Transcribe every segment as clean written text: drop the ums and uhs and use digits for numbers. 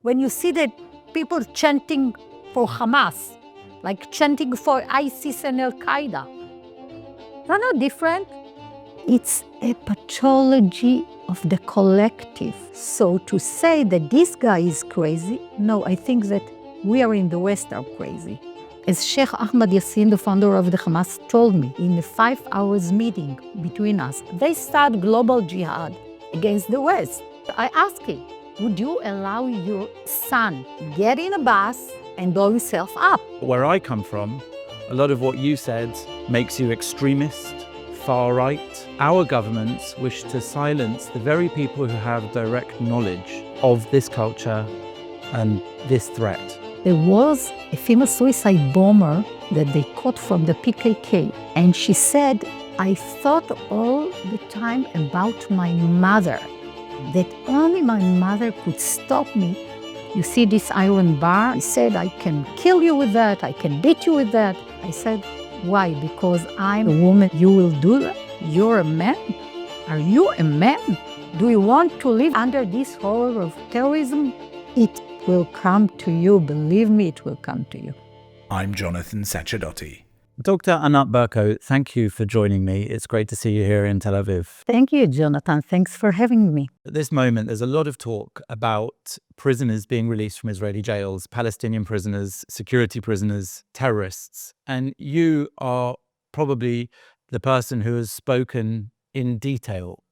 when you see that people chanting for Hamas, like chanting for ISIS and Al-Qaeda, they're not different. It's a pathology of the collective. So to say that this guy is crazy, no, I think that we are in the West are crazy. As Sheikh Ahmad Yassin, the founder of the Hamas, told me in a 5 hours meeting between us, they start global jihad against the West. I asked him, would you allow your son get in a bus and blow himself up? Where I come from, a lot of what you said makes you extremist, far right. Our governments wish to silence the very people who have direct knowledge of this culture and this threat. There was a famous suicide bomber that they caught from the PKK. And she said, I thought all the time about my mother, that only my mother could stop me. You see this iron bar? He said, I can kill you with that, I can beat you with that. I said, why? Because I'm a woman, you will do that? You're a man? Are you a man? Do you want to live under this horror of terrorism? It will come to you, believe me, it will come to you. I'm Jonathan Sacerdoti. Dr. Anat Berko, thank you for joining me. It's great to see you here in Tel Aviv. Thank you, Jonathan. Thanks for having me. At this moment, there's a lot of talk about prisoners being released from Israeli jails, Palestinian prisoners, security prisoners, terrorists. And you are probably the person who has spoken in detail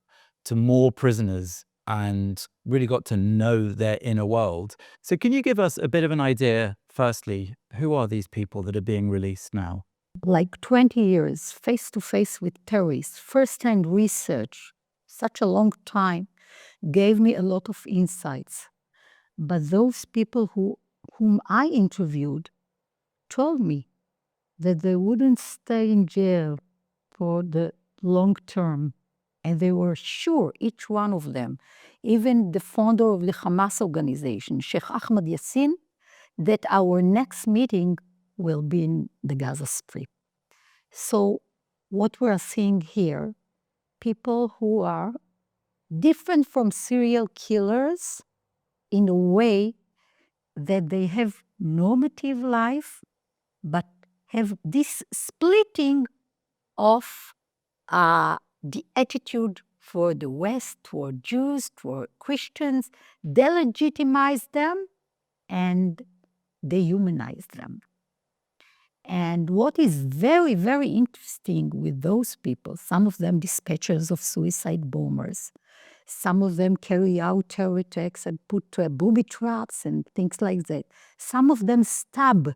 to more prisoners and really got to know their inner world. So can you give us a bit of an idea, firstly, who are these people that are being released now? Like 20 years, face-to-face with terrorists, first-hand research, such a long time, gave me a lot of insights. But those people whom I interviewed told me that they wouldn't stay in jail for the long term. And they were sure, each one of them, even the founder of the Hamas organization, Sheikh Ahmad Yassin, that our next meeting will be in the Gaza Strip. So what we are seeing here, people who are different from serial killers in a way that they have normative life, but have this splitting of the attitude for the West, toward Jews, toward Christians, delegitimize them and dehumanize them. And what is very, very interesting with those people, some of them dispatchers of suicide bombers, some of them carry out terror attacks and put booby traps and things like that. Some of them stab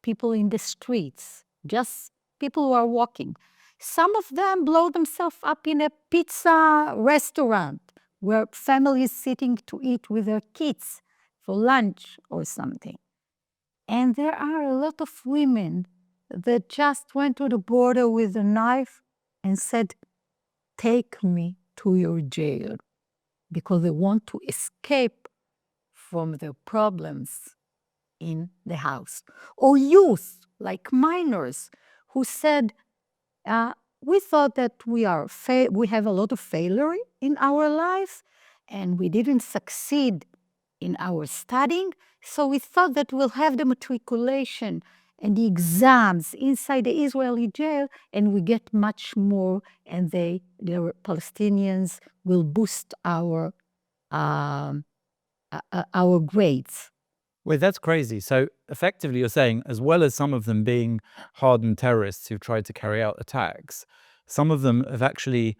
people in the streets, just people who are walking. Some of them blow themselves up in a pizza restaurant where families sitting to eat with their kids for lunch or something. And there are a lot of women that just went to the border with a knife and said, take me to your jail, because they want to escape from their problems in the house. Or youth, like minors, who said, we thought that we have a lot of failure in our life, and we didn't succeed in our studying, so we thought that we'll have the matriculation and the exams inside the Israeli jail, and we get much more, and the Palestinians will boost our grades. Well, that's crazy. So effectively you're saying, as well as some of them being hardened terrorists who've tried to carry out attacks, some of them have actually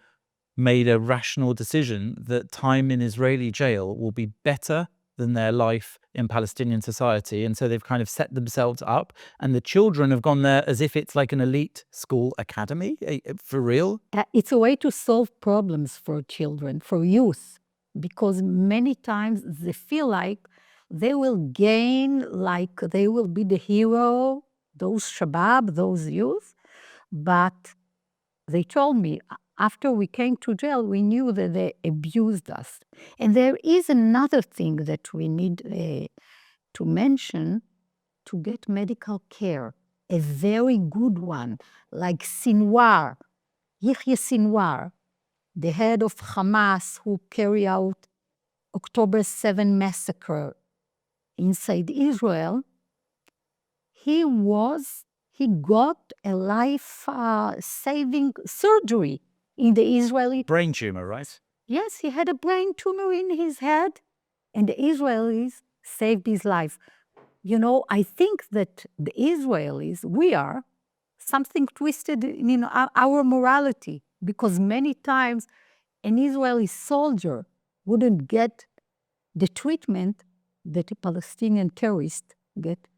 made a rational decision that time in Israeli jail will be better than their life in Palestinian society. And so they've kind of set themselves up, and the children have gone there as if it's like an elite school academy, for real. It's a way to solve problems for children, for youth, because many times they feel like they will gain, like they will be the hero, those shabab, those youth. But they told me, after we came to jail, we knew that they abused us. And there is another thing that we need to mention, to get medical care, a very good one, like Sinwar, Yahya Sinwar, the head of Hamas who carried out October 7 massacre inside Israel, he got a life-saving surgery in the Israeli. Brain tumor, right? Yes, he had a brain tumor in his head, and the Israelis saved his life. You know, I think that the Israelis, we are something twisted in our morality, because many times an Israeli soldier wouldn't get the treatment that a Palestinian terrorist get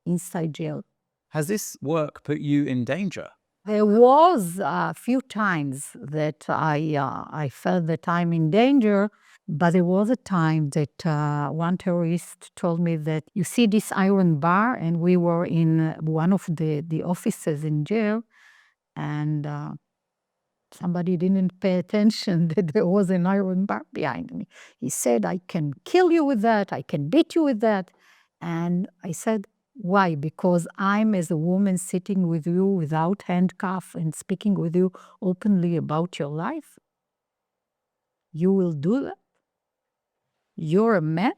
inside jail. Has this work put you in danger? There was a few times that I felt that I'm in danger, but there was a time that one terrorist told me that, you see this iron bar, and we were in one of the offices in jail, and somebody didn't pay attention that there was an iron bar behind me. He said, I can kill you with that, I can beat you with that. And I said, why? Because I'm, as a woman, sitting with you without handcuff and speaking with you openly about your life? You will do that? You're a man?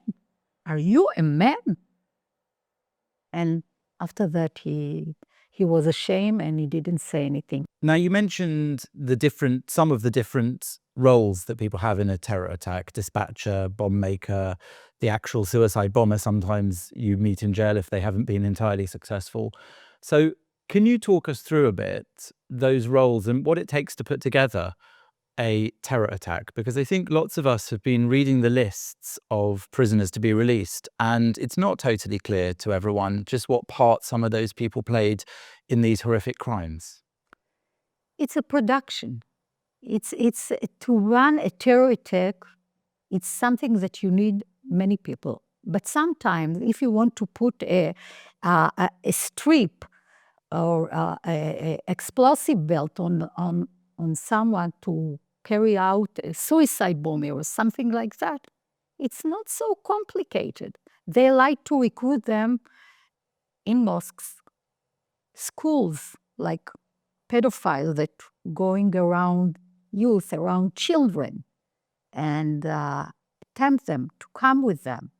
Are you a man? And after that, he was ashamed and he didn't say anything. Now, you mentioned some of the different roles that people have in a terror attack: dispatcher, bomb maker, the actual suicide bomber. Sometimes you meet in jail if they haven't been entirely successful. So can you talk us through a bit those roles and what it takes to put together a terror attack? Because I think lots of us have been reading the lists of prisoners to be released, and it's not totally clear to everyone just what part some of those people played in these horrific crimes. It's a production. It's to run a terror attack, it's something that you need many people. But sometimes, if you want to put a strip or a explosive belt on someone to carry out a suicide bombing or something like that, it's not so complicated. They like to recruit them in mosques, schools, like pedophiles that going around youth, around children, and tempt them to come with them,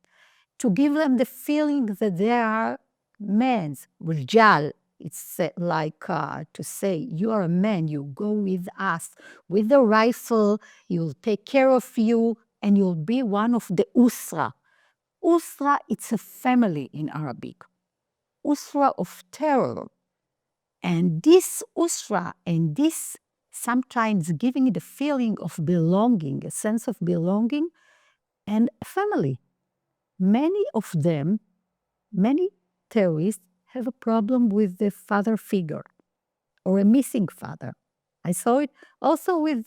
to give them the feeling that they are men, rijal. It's like to say, you are a man, you go with us, with the rifle, you'll take care of you, and you'll be one of the usra. Usra, it's a family in Arabic. Usra of terror. And this usra and this sometimes giving the feeling of belonging, a sense of belonging, and a family. Many of them, many terrorists have a problem with the father figure or a missing father. I saw it also with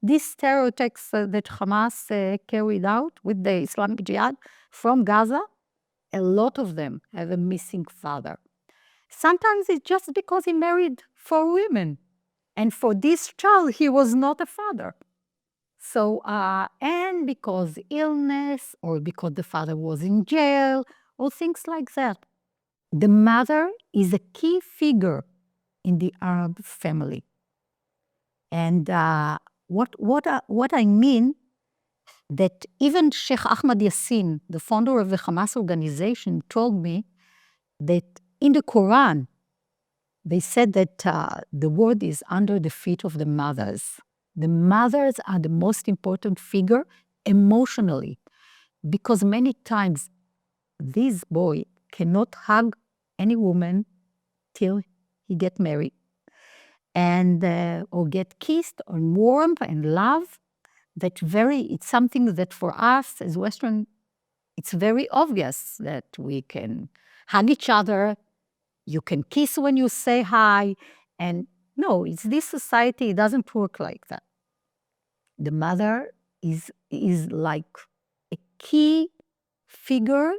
these terror attacks that Hamas carried out with the Islamic Jihad from Gaza. A lot of them have a missing father. Sometimes it's just because he married 4 women. And for this child, he was not a father. So, and because illness, or because the father was in jail, or things like that. The mother is a key figure in the Arab family. And what I mean, that even Sheikh Ahmad Yassin, the founder of the Hamas organization, told me that in the Quran, they said that the world is under the feet of the mothers. The mothers are the most important figure emotionally, because many times this boy cannot hug any woman till he get married, and or get kissed or warmth and love. It's something that for us as Western, it's very obvious that we can hug each other. You can kiss when you say hi. And no, it's this society, it doesn't work like that. The mother is like a key figure,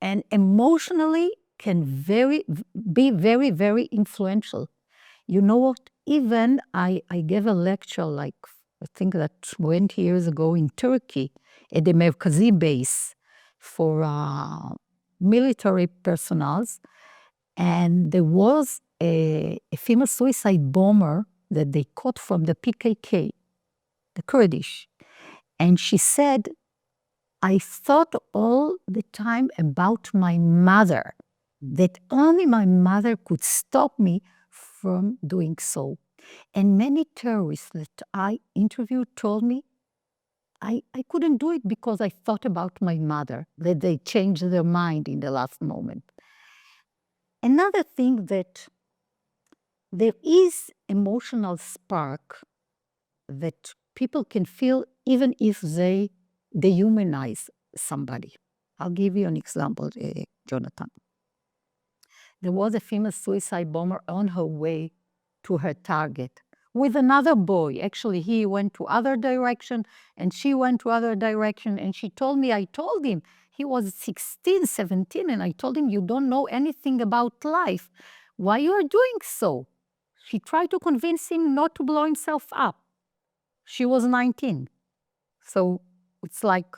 and emotionally can be very, very influential. You know what? Even I gave a lecture, like I think that 20 years ago in Turkey, at the Merkazi base for military personals. And there was a female suicide bomber that they caught from the PKK, the Kurdish. And she said I thought all the time about my mother, that only my mother could stop me from doing so. And many terrorists that I interviewed told me I couldn't do it because I thought about my mother, that they changed their mind in the last moment. Another thing, that there is emotional spark that people can feel even if they dehumanize somebody. I'll give you an example, Jonathan. There was a famous suicide bomber on her way to her target with another boy. Actually, he went to other direction and she went to other direction. And she told me, I told him, he was 16, 17, and I told him, you don't know anything about life. Why you are doing so? She tried to convince him not to blow himself up. She was 19. So it's like,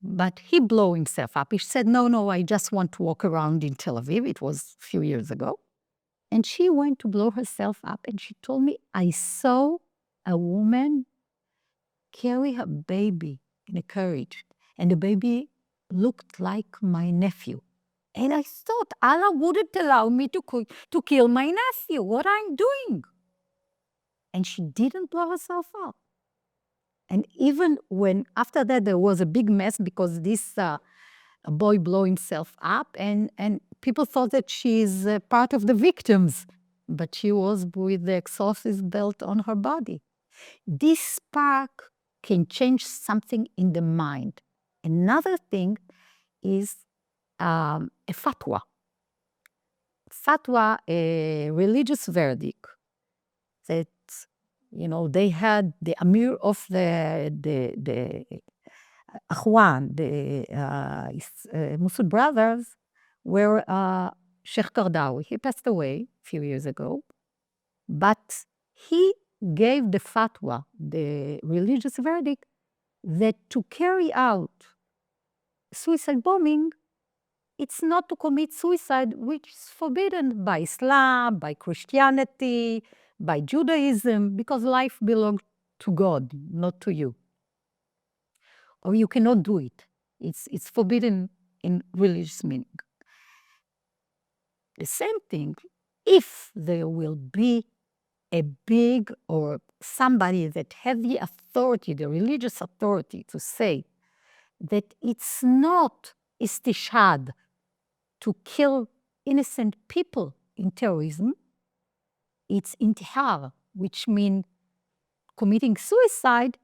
but he blew himself up. He said, no, I just want to walk around in Tel Aviv. It was a few years ago. And she went to blow herself up, and she told me, I saw a woman carry her baby in a carriage, and the baby looked like my nephew. And I thought, Allah wouldn't allow me to kill my nephew. What I'm doing? And she didn't blow herself up. And even when, after that, there was a big mess because this boy blew himself up, and people thought that she's part of the victims, but she was with the exorcist belt on her body. This spark can change something in the mind. Another thing is a fatwa. Fatwa, a religious verdict that, they had the Amir of the Akhwan, the Muslim brothers, were Sheikh Qardawi. He passed away a few years ago, but he gave the fatwa, the religious verdict, that to carry out suicide bombing, it's not to commit suicide, which is forbidden by Islam, by Christianity, by Judaism, because life belongs to God, not to you. Or you cannot do it. It's forbidden in religious meaning. The same thing, if there will be a big or somebody that has the authority, the religious authority, to say that it's not istishhad to kill innocent people in terrorism, it's intihar, which means committing suicide,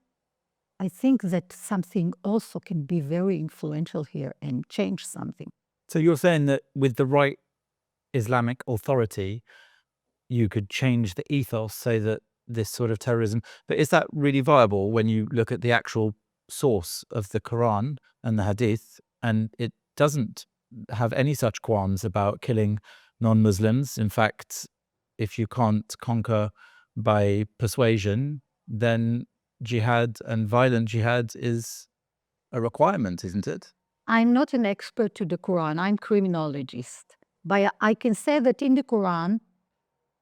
I think that something also can be very influential here and change something. So you're saying that with the right Islamic authority, you could change the ethos so that this sort of terrorism, but is that really viable when you look at the actual source of the Quran and the Hadith, and it doesn't have any such qualms about killing non-Muslims? In fact, if you can't conquer by persuasion, then jihad and violent jihad is a requirement, isn't it? I'm not an expert to the Quran, I'm criminologist. But I can say that in the Quran,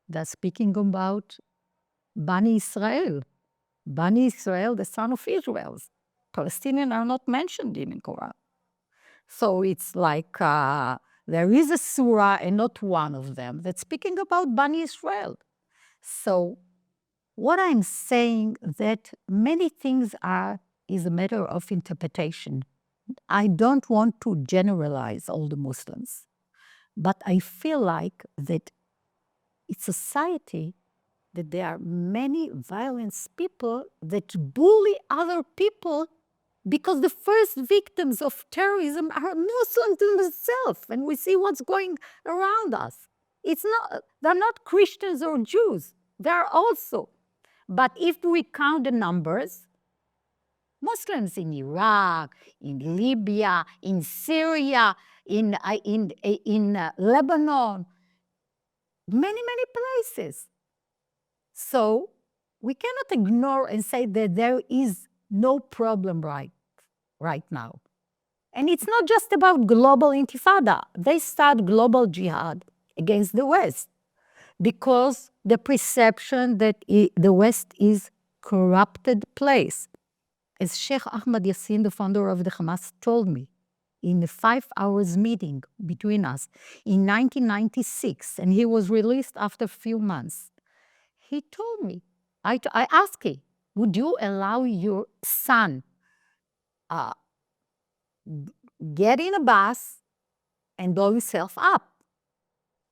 they're speaking about Bani Israel. Bani Israel, the son of Israel. Palestinians are not mentioned in the Quran. So it's like there is a surah, and not one of them, that's speaking about Bani Israel. So what I'm saying, that many things is a matter of interpretation. I don't want to generalize all the Muslims, but I feel like that it's society, that there are many violent people that bully other people because the first victims of terrorism are Muslims themselves, and we see what's going around us. They're not Christians or Jews, they're also. But if we count the numbers, Muslims in Iraq, in Libya, in Syria, in Lebanon, many places. So we cannot ignore and say that there is no problem right now. And it's not just about global intifada. They start global jihad against the West because the perception that the West is corrupted place. as Sheikh Ahmad Yassin, the founder of the Hamas, told me in a 5 hours meeting between us in 1996, and he was released after a few months. He told me, I asked him, would you allow your son get in a bus and blow himself up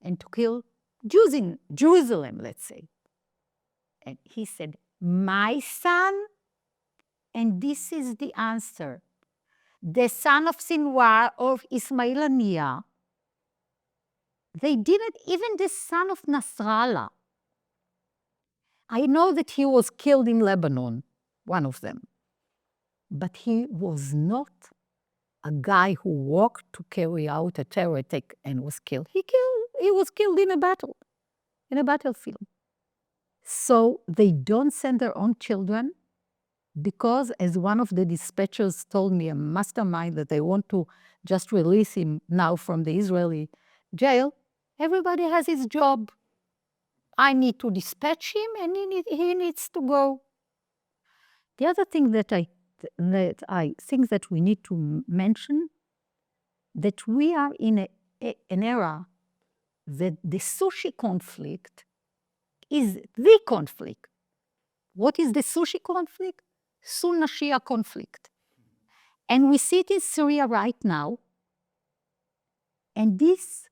and to kill Jews in Jerusalem, let's say? And he said, my son, and this is the answer, the son of Sinwar or Ismail Haniyeh, they didn't, even the son of Nasrallah. I know that he was killed in Lebanon, one of them, but he was not a guy who walked to carry out a terror attack and was killed. He was killed in a battle, in a battlefield. So they don't send their own children because, as one of the dispatchers told me, a mastermind that they want to just release him now from the Israeli jail, everybody has his job. I need to dispatch him and he needs to go. The other thing that I think that we need to mention, that we are in an era that the sushi conflict is the conflict. What is the sushi conflict? Sunni-Shia conflict. And we see it in Syria right now. And this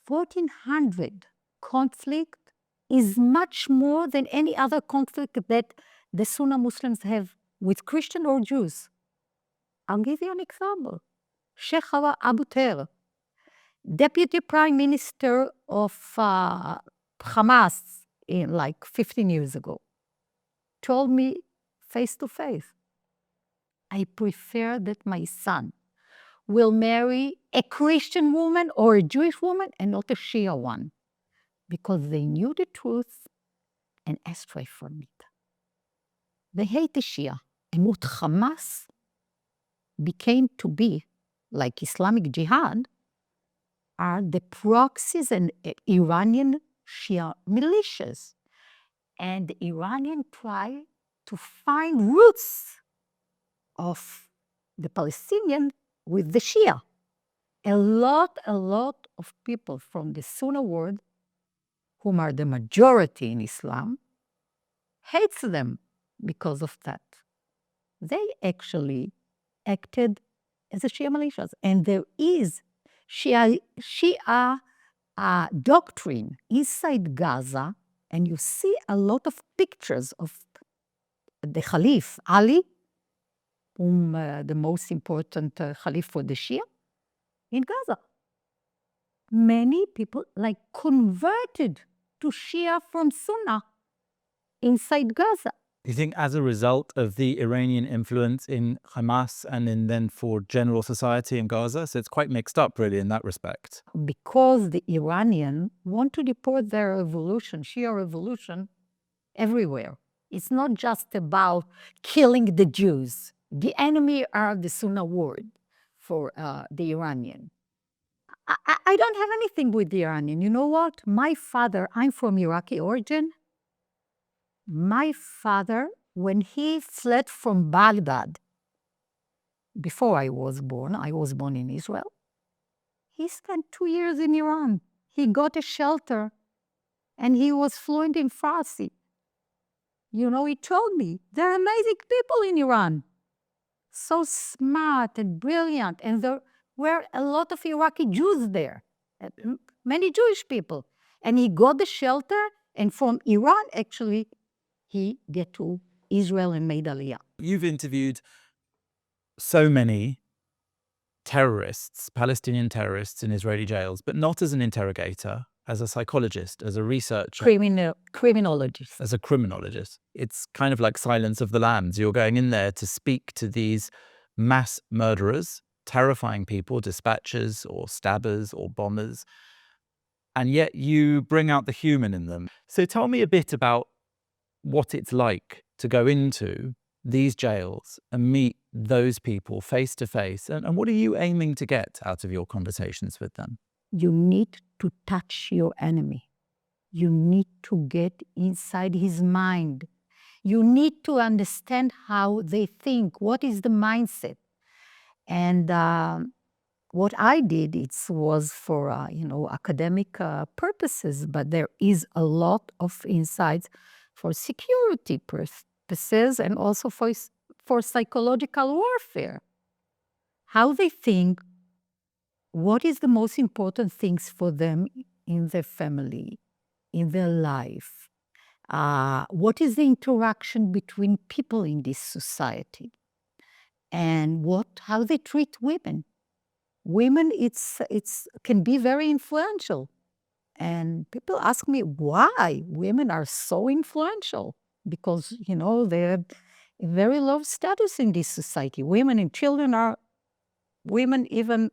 1400 conflict is much more than any other conflict that the Sunni Muslims have with Christian or Jews. I'll give you an example. Sheikh Abu Ter, deputy prime minister of Hamas in like 15 years ago, told me face to face, I prefer that my son will marry a Christian woman or a Jewish woman and not a Shia one, because they knew the truth and asked from it. They hate the Shia. And what Hamas became to be, like Islamic Jihad, are the proxies and Iranian Shia militias. And the Iranian try to find roots of the Palestinian with the Shia. A lot of people from the Sunni world, whom are the majority in Islam, hates them because of that. They actually acted as a Shia militias. And there is Shia doctrine inside Gaza, and you see a lot of pictures of the Caliph, Ali, the most important Caliph for the Shia, in Gaza. Many people converted to Shia from Sunnah inside Gaza. Do you think as a result of the Iranian influence in Hamas and then for general society in Gaza? So it's quite mixed up really in that respect. Because the Iranians want to deport their revolution, Shia revolution, everywhere. It's not just about killing the Jews. The enemy are the Sunni world for the Iranian. I don't have anything with the Iranian. You know what? My father, I'm from Iraqi origin. My father, when he fled from Baghdad, before I was born in Israel, he spent 2 years in Iran. He got a shelter and he was fluent in Farsi. You know, he told me, there are amazing people in Iran. So smart and brilliant. And there were a lot of Iraqi Jews there, many Jewish people. And he got the shelter, and from Iran, actually, he get to Israel and made Aliyah. You've interviewed so many terrorists, Palestinian terrorists in Israeli jails, but not as an interrogator, as a psychologist, as a researcher. Criminologist. As a criminologist. It's kind of like Silence of the Lambs. You're going in there to speak to these mass murderers, terrifying people, dispatchers or stabbers or bombers, and yet you bring out the human in them. So tell me a bit about what it's like to go into these jails and meet those people face to face, and what are you aiming to get out of your conversations with them? You need to touch your enemy. You need to get inside his mind. You need to understand how they think, what is the mindset. And what I did, it was for, academic purposes, but there is a lot of insights for security purposes and also for psychological warfare. How they think, what is the most important things for them in their family, in their life? What is the interaction between people in this society? And how they treat women. Women, it's can be very influential. And people ask me why women are so influential. Because, they have a very low status in this society. Women and children women even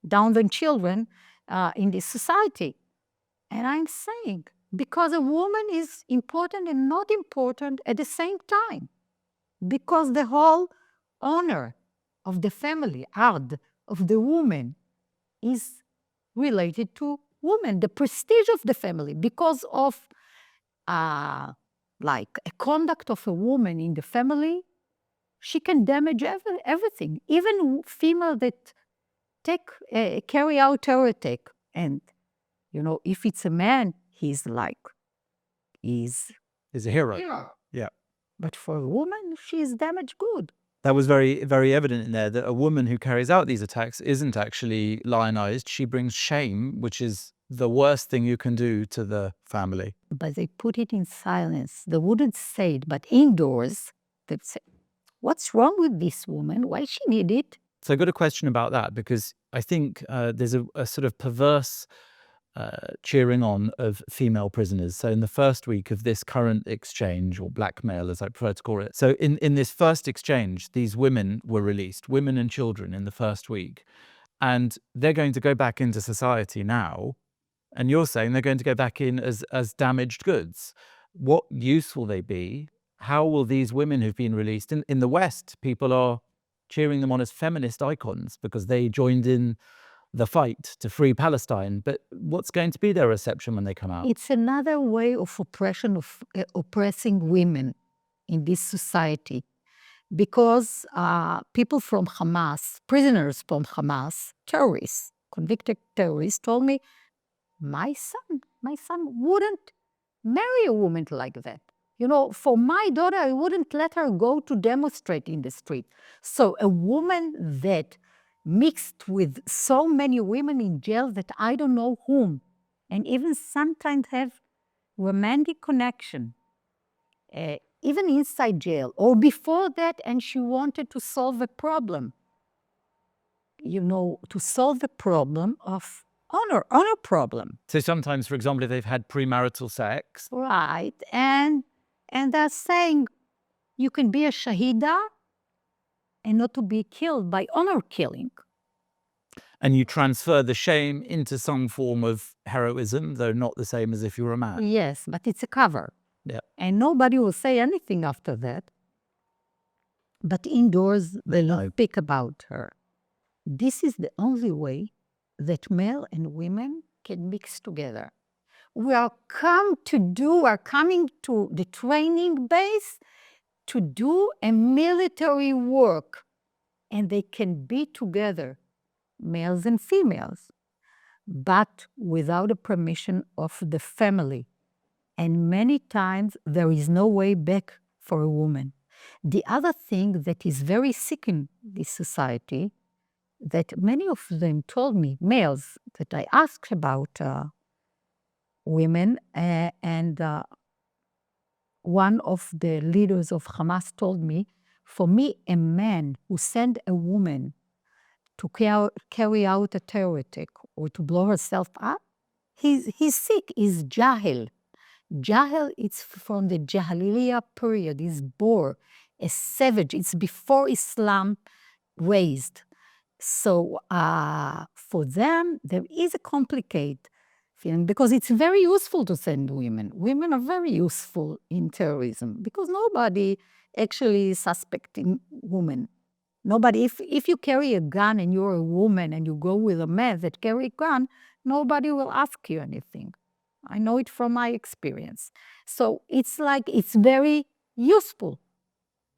down than children in this society. And I'm saying, because a woman is important and not important at the same time. Because the whole honor of the family, ard of the woman, is related to women, the prestige of the family, because of like a conduct of a woman in the family, she can damage everything. Even female that carry out terror attack, and if it's a man, he's a hero. Yeah. But for a woman, she's damaged good. That was very, very evident in there, that a woman who carries out these attacks isn't actually lionized. She brings shame, which is the worst thing you can do to the family. But they put it in silence. They wouldn't say it, but indoors, they'd say, what's wrong with this woman? Why she need it? So I got a question about that, because I think there's a sort of perverse cheering on of female prisoners. So in the first week of this current exchange, or blackmail as I prefer to call it, so in this first exchange, these women were released, women and children, in the first week. And they're going to go back into society now. And you're saying they're going to go back in as damaged goods. What use will they be? How will these women who've been released, in the West, people are cheering them on as feminist icons because they joined in the fight to free Palestine. But what's going to be their reception when they come out? It's another way of oppression, of oppressing women in this society. Because people from Hamas, prisoners from Hamas, terrorists, convicted terrorists, told me, my son wouldn't marry a woman like that. For my daughter, I wouldn't let her go to demonstrate in the street. So a woman that mixed with so many women in jail that I don't know whom, and even sometimes have romantic connection, even inside jail, or before that, and she wanted to solve a problem. To solve the problem of honor problem. So sometimes, for example, if they've had premarital sex. Right, and they're saying you can be a shahida and not to be killed by honor killing. And you transfer the shame into some form of heroism, though not the same as if you were a man. Yes, but it's a cover. Yeah. And nobody will say anything after that. But indoors, they don't speak about her. This is the only way that male and women can mix together. We are coming to the training base to do a military work, and they can be together, males and females, but without the permission of the family. And many times there is no way back for a woman. The other thing that is very sick in this society, that many of them told me, males, that I asked about women, and one of the leaders of Hamas told me, for me, a man who sent a woman to carry out a terror attack or to blow herself up, he's sick, he's jahil. Jahil, it's from the Jahiliyyah period, is boor, a savage. It's before Islam raised. So for them, there is a complicated feeling, because it's very useful to send women. Women are very useful in terrorism because nobody actually is suspecting women. Nobody, if you carry a gun and you're a woman and you go with a man that carry a gun, nobody will ask you anything. I know it from my experience. So it's like, it's very useful.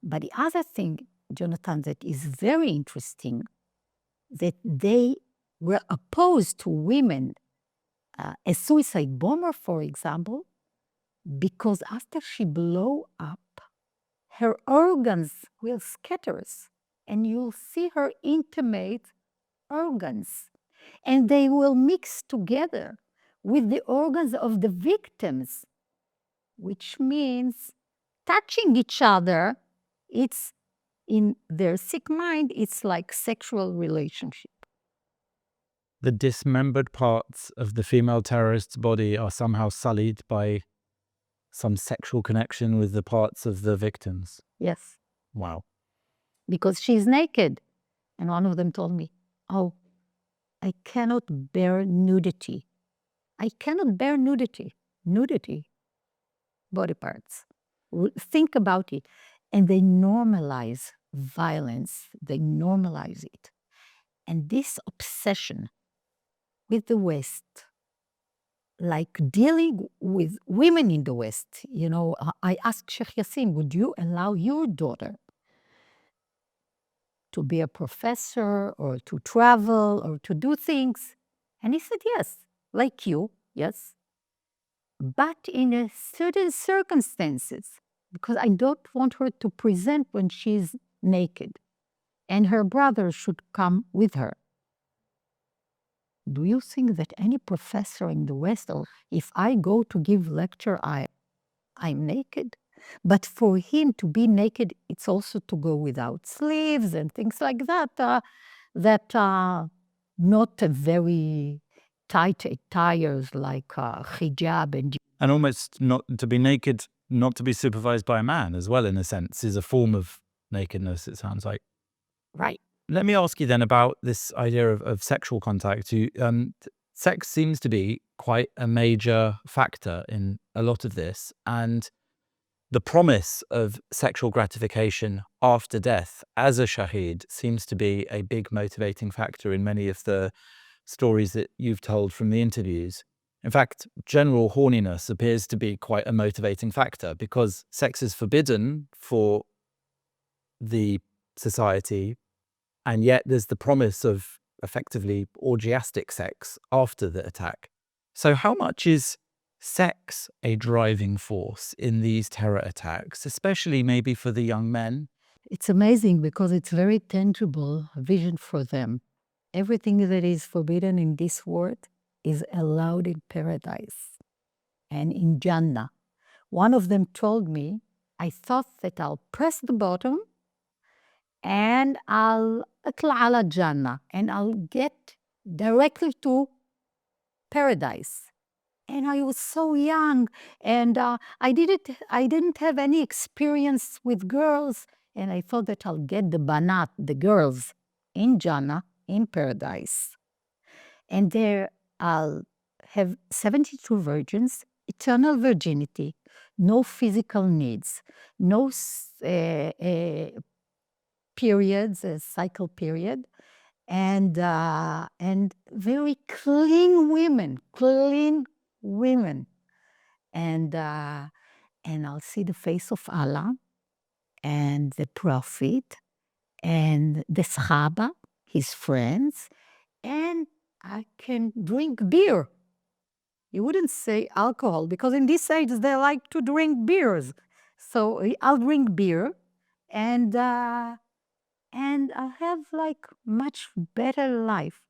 But the other thing, Jonathan, that is very interesting, that they were opposed to women, a suicide bomber, for example, because after she blow up, her organs will scatter, and you'll see her intimate organs, and they will mix together with the organs of the victims, which means touching each other. It's in their sick mind, it's like sexual relationship. The dismembered parts of the female terrorist's body are somehow sullied by some sexual connection with the parts of the victims. Yes. Wow. Because she's naked. And one of them told me, oh, I cannot bear nudity. I cannot bear nudity. Nudity, body parts. Think about it. And they normalize violence. They normalize it. And this obsession with the West, like dealing with women in the West, you know, I asked Sheikh Yassin, would you allow your daughter to be a professor or to travel or to do things? And he said, yes, like you, yes. But in a certain circumstances, because I don't want her to present when she's naked, and her brother should come with her. Do you think that any professor in the West, or if I go to give lecture, I'm naked? But for him to be naked, it's also to go without sleeves and things like that, that are not a very tight attires like hijab and almost not to be naked, not to be supervised by a man as well, in a sense, is a form of nakedness, it sounds like. Right. Let me ask you then about this idea of sexual contact. Sex seems to be quite a major factor in a lot of this, and the promise of sexual gratification after death as a shaheed seems to be a big motivating factor in many of the stories that you've told from the interviews. In fact, general horniness appears to be quite a motivating factor because sex is forbidden for the society, and yet there's the promise of effectively orgiastic sex after the attack. So how much is sex a driving force in these terror attacks, especially maybe for the young men? It's amazing because it's very tangible vision for them. Everything that is forbidden in this world is allowed in paradise and in Jannah. One of them told me, I thought that I'll press the button and I'll اطلع على Jannah and I'll get directly to paradise. And I was so young, and I didn't have any experience with girls, and I thought that I'll get the banat, the girls, in Jannah, in paradise. And there I'll have 72 virgins, eternal virginity, no physical needs, no periods, a cycle period, and very clean women. And I'll see the face of Allah and the Prophet and the Sahaba, his friends, and I can drink beer. You wouldn't say alcohol because in this age they like to drink beers. So I'll drink beer and I'll have like much better life.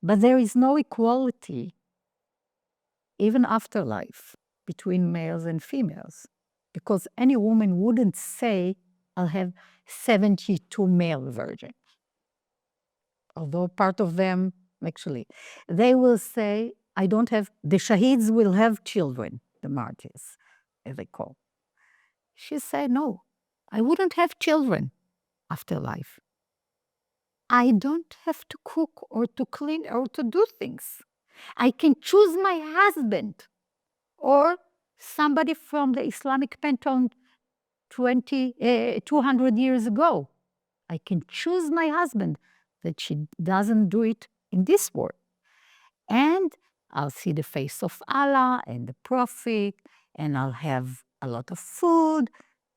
But there is no equality, even after life, between males and females. Because any woman wouldn't say, I'll have 72 male virgins. Although part of them, actually, they will say, I don't have, the shaheeds will have children, the martyrs, as they call. She said, no, I wouldn't have children after life. I don't have to cook or to clean or to do things. I can choose my husband or somebody from the Islamic pantheon 200 years ago. I can choose my husband, that she doesn't do it in this world. And I'll see the face of Allah and the Prophet, and I'll have a lot of food,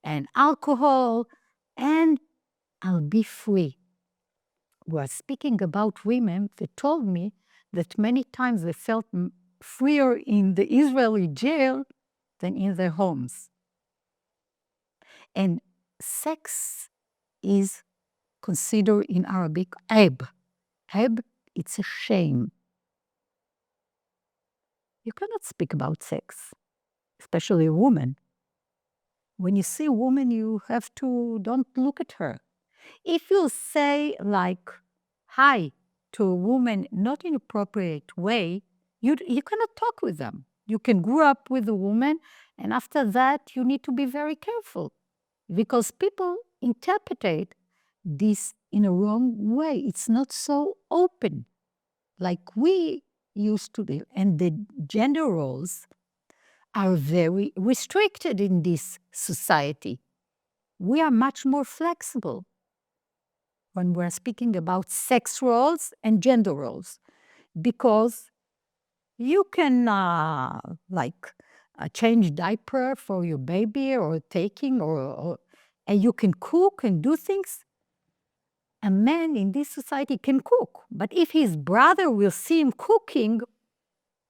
and alcohol, and I'll be free. We're speaking about women that told me that many times they felt freer in the Israeli jail than in their homes. And sex is considered in Arabic aib. Aib, it's a shame. You cannot speak about sex, especially a woman. When you see a woman, you have to don't look at her. If you say like hi to a woman not in appropriate way, you cannot talk with them. You can grow up with a woman, and after that, you need to be very careful because people interpret this in a wrong way. It's not so open like we used to do. And the gender roles are very restricted in this society. We are much more flexible when we're speaking about sex roles and gender roles, because you can change diaper for your baby or taking and you can cook and do things. A man in this society can cook, but if his brother will see him cooking,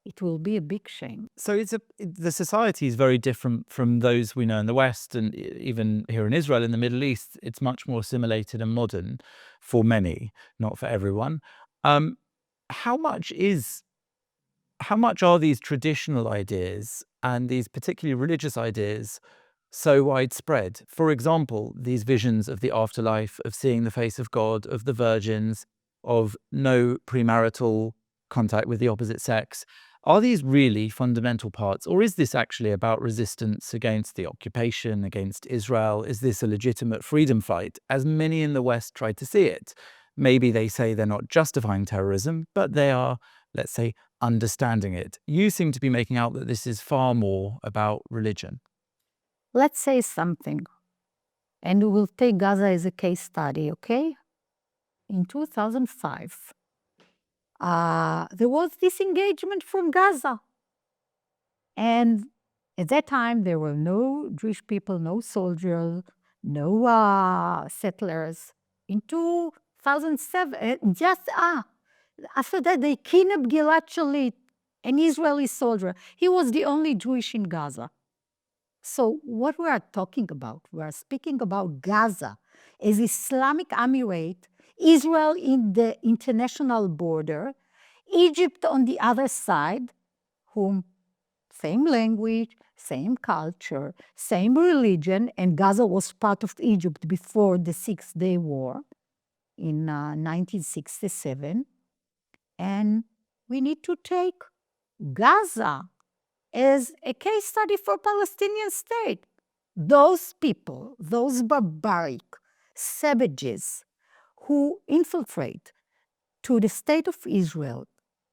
it will be a big shame. So the society is very different from those we know in the West, and even here in Israel, in the Middle East, it's much more assimilated and modern for many, not for everyone. How much are these traditional ideas and these particularly religious ideas so widespread? For example, these visions of the afterlife, of seeing the face of God, of the virgins, of no premarital contact with the opposite sex. Are these really fundamental parts, or is this actually about resistance against the occupation, against Israel? Is this a legitimate freedom fight, as many in the West try to see it? Maybe they say they're not justifying terrorism, but they are, let's say, understanding it. You seem to be making out that this is far more about religion. Let's say something, and we will take Gaza as a case study, okay? In 2005, there was disengagement from Gaza. And at that time, there were no Jewish people, no soldiers, no settlers. In 2007, after that, they kidnapped Gilad Shalit, an Israeli soldier. He was the only Jewish in Gaza. So what we are talking about, we are speaking about Gaza as Islamic Emirate, Israel in the international border, Egypt on the other side, whom same language, same culture, same religion, and Gaza was part of Egypt before the Six-Day War in 1967. And we need to take Gaza as a case study for Palestinian state. Those people, those barbaric savages who infiltrate to the state of Israel,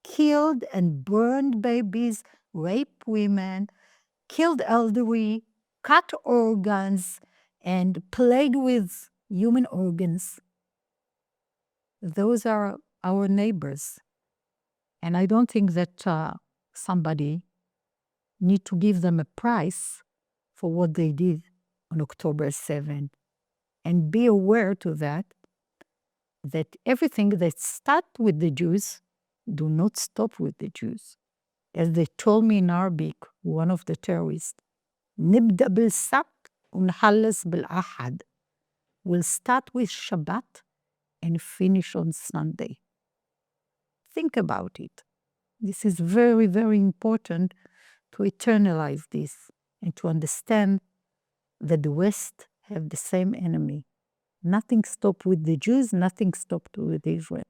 killed and burned babies, raped women, killed elderly, cut organs, and played with human organs. Those are our neighbors. And I don't think that somebody need to give them a price for what they did on October 7th. And be aware to that everything that starts with the Jews do not stop with the Jews. As they told me in Arabic, one of the terrorists, نبدأ بالسبت ونخلص بالأحد. We'll start with Shabbat and finish on Sunday. Think about it. This is very, very important to internalize this and to understand that the West have the same enemy. Nothing stopped with the Jews, nothing stopped with Israel.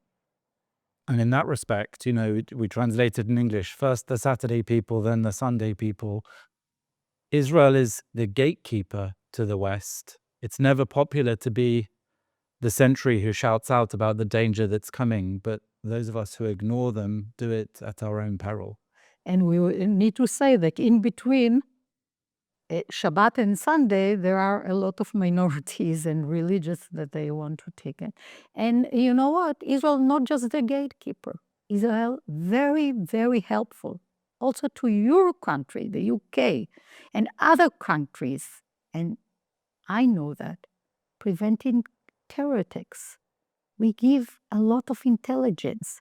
And in that respect, we translated in English, first the Saturday people, then the Sunday people. Israel is the gatekeeper to the West. It's never popular to be the sentry who shouts out about the danger that's coming, but those of us who ignore them do it at our own peril. And we need to say that in between Shabbat and Sunday, there are a lot of minorities and religions that they want to take it. And you know what? Israel not just the gatekeeper. Israel very, very helpful also to your country, the UK, and other countries. And I know that. Preventing terror attacks. We give a lot of intelligence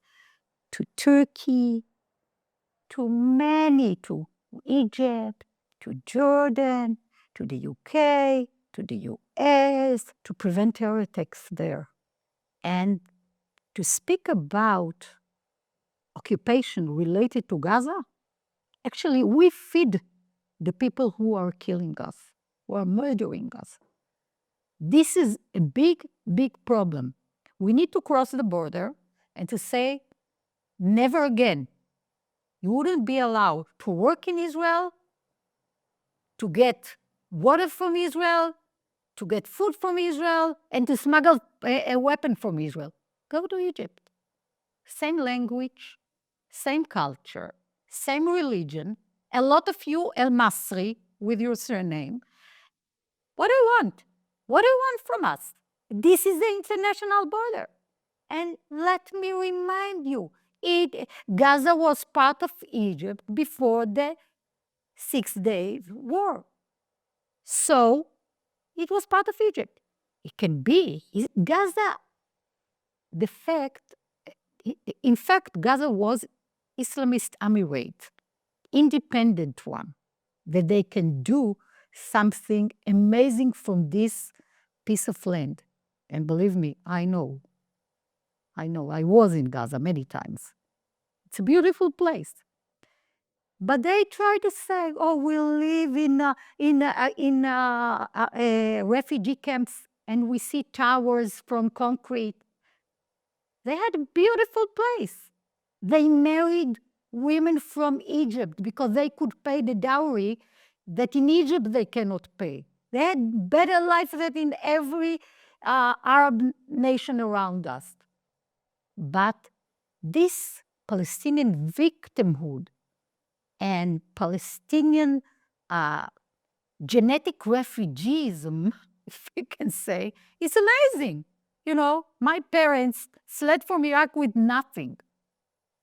to Turkey, to Egypt, to Jordan, to the UK, to the US, to prevent terror attacks there. And to speak about occupation related to Gaza, actually, we feed the people who are killing us, who are murdering us. This is a big, big problem. We need to cross the border and to say, never again. You wouldn't be allowed to work in Israel, to get water from Israel, to get food from Israel, and to smuggle a weapon from Israel. Go to Egypt. Same language, same culture, same religion, a lot of you El Masri with your surname. What do you want? What do you want from us? This is the international border. And let me remind you, Gaza was part of Egypt before the 6 Days War. So it was part of Egypt. It can be. Gaza, the fact, in fact, Gaza was Islamist emirate, independent one, that they can do something amazing from this piece of land. And believe me, I know. I was in Gaza many times. It's a beautiful place. But they try to say, oh, we'll live in refugee camps and we see towers from concrete. They had a beautiful place. They married women from Egypt because they could pay the dowry that in Egypt they cannot pay. They had better life than in every Arab nation around us. But this Palestinian victimhood and Palestinian genetic refugeeism, if you can say, is amazing. You know, my parents fled from Iraq with nothing.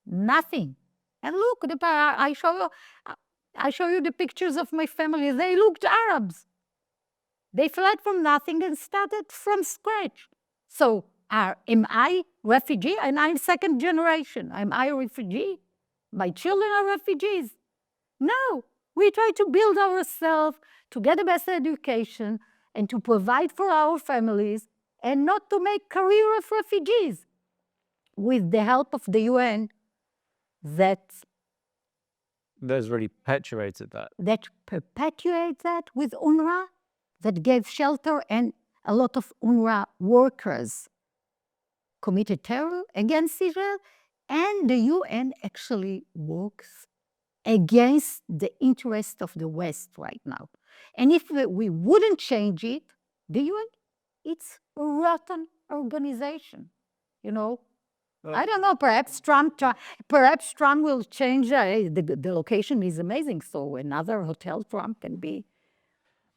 Nothing. And look, I show you the pictures of my family. They looked Arabs. They fled from nothing and started from scratch. So am I refugee? And I'm second generation. Am I a refugee? My children are refugees. No, we try to build ourselves, to get the best education, and to provide for our families, and not to make career of refugees with the help of the UN that really perpetuated that. That perpetuates that with UNRWA, that gave shelter, and a lot of UNRWA workers committed terror against Israel, and the UN actually works against the interest of the West right now. And if we wouldn't change it, the UN, it's a rotten organization, you know. I don't know, perhaps Trump will change, the location is amazing, so another hotel Trump can be.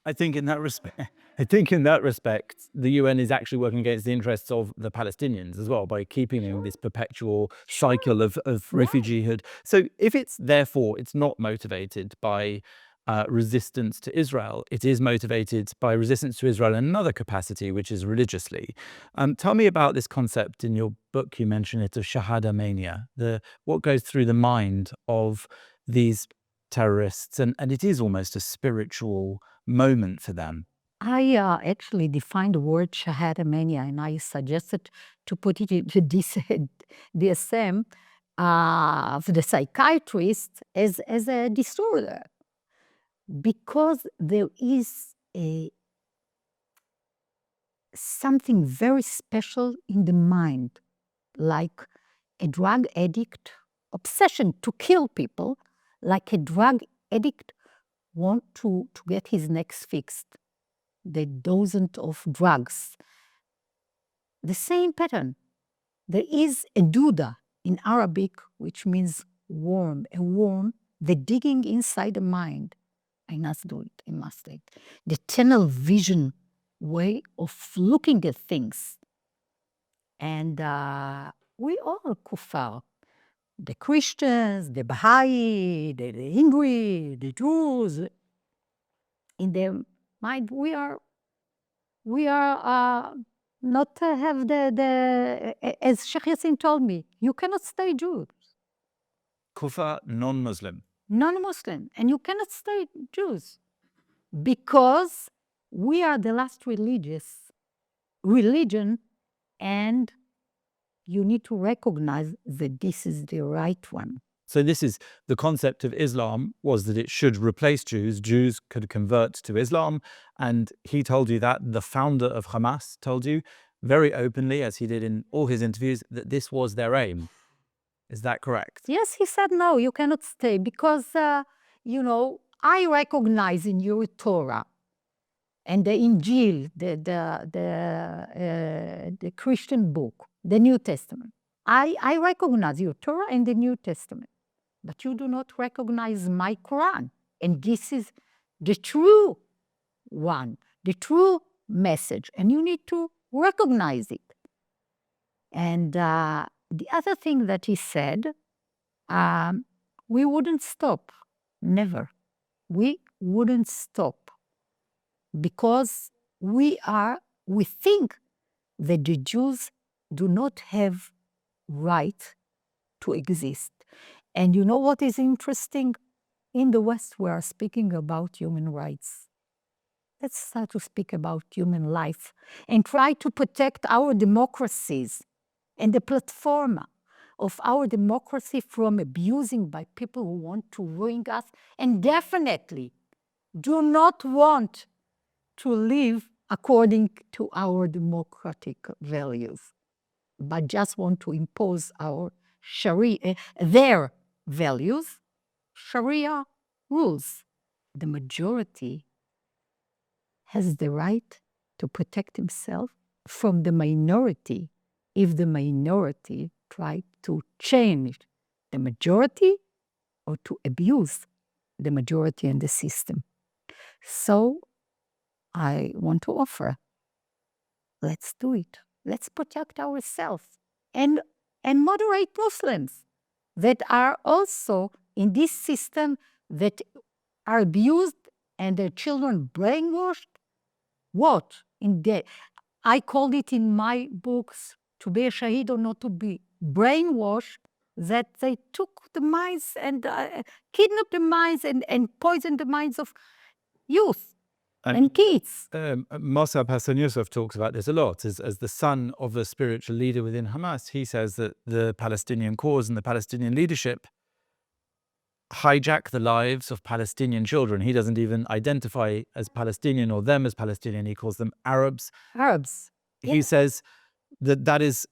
I think in that respect, the UN is actually working against the interests of the Palestinians as well by keeping in this perpetual cycle of refugeehood. So if it's not motivated by resistance to Israel, it is motivated by resistance to Israel in another capacity, which is religiously. Tell me about this concept. In your book, you mention it of Shahada mania, what goes through the mind of these terrorists, and it is almost a spiritual moment for them. I actually defined the word Shahada mania, and I suggested to put it into DSM of the psychiatrist as a disorder, because there is something very special in the mind, like a drug addict obsession to kill people, like a drug addict want to get his necks fixed, the dosage of drugs. The same pattern. There is a duda in Arabic, which means worm, a worm, the digging inside the mind. I must do it, I must do it. The tunnel vision way of looking at things. And we all kuffar. The Christians, the Baha'i, the Hindu, the Jews. In their mind, we are we are not have as Sheikh Yassin told me, you cannot stay Jew, Kufa, non-Muslim. non-Muslim, and you cannot stay Jews because we are the last religion, and you need to recognize that this is the right one. So this is the concept of Islam, was that it should replace Jews. Jews could convert to Islam. And he told you that, the founder of Hamas told you very openly, as he did in all his interviews, that this was their aim. Is that correct? Yes, he said, no, you cannot stay because, I recognize in your Torah and the Injil, the Christian book, the New Testament. I recognize your Torah and the New Testament, but you do not recognize my Quran. And this is the true one, the true message, and you need to recognize it. And the other thing that he said, we wouldn't stop, never. We wouldn't stop because we think that the Jews do not have right to exist. And you know what is interesting? In the West, we are speaking about human rights. Let's start to speak about human life and try to protect our democracies and the platform of our democracy from abusing by people who want to ruin us and definitely do not want to live according to our democratic values, but just want to impose our Sharia, their values, Sharia rules. The majority has the right to protect himself from the minority if the minority try to change the majority or to abuse the majority in the system. So I want to offer, let's do it. Let's protect ourselves and moderate Muslims that are also in this system that are abused and their children brainwashed. What? I called it in my books, to be a shaheed or not to be, brainwashed, that they took the minds and kidnapped the minds and poisoned the minds of youth and kids. Mossab Hassan Yusuf talks about this a lot. As the son of a spiritual leader within Hamas, he says that the Palestinian cause and the Palestinian leadership hijack the lives of Palestinian children. He doesn't even identify as Palestinian or them as Palestinian. He calls them Arabs. Arabs. He says that is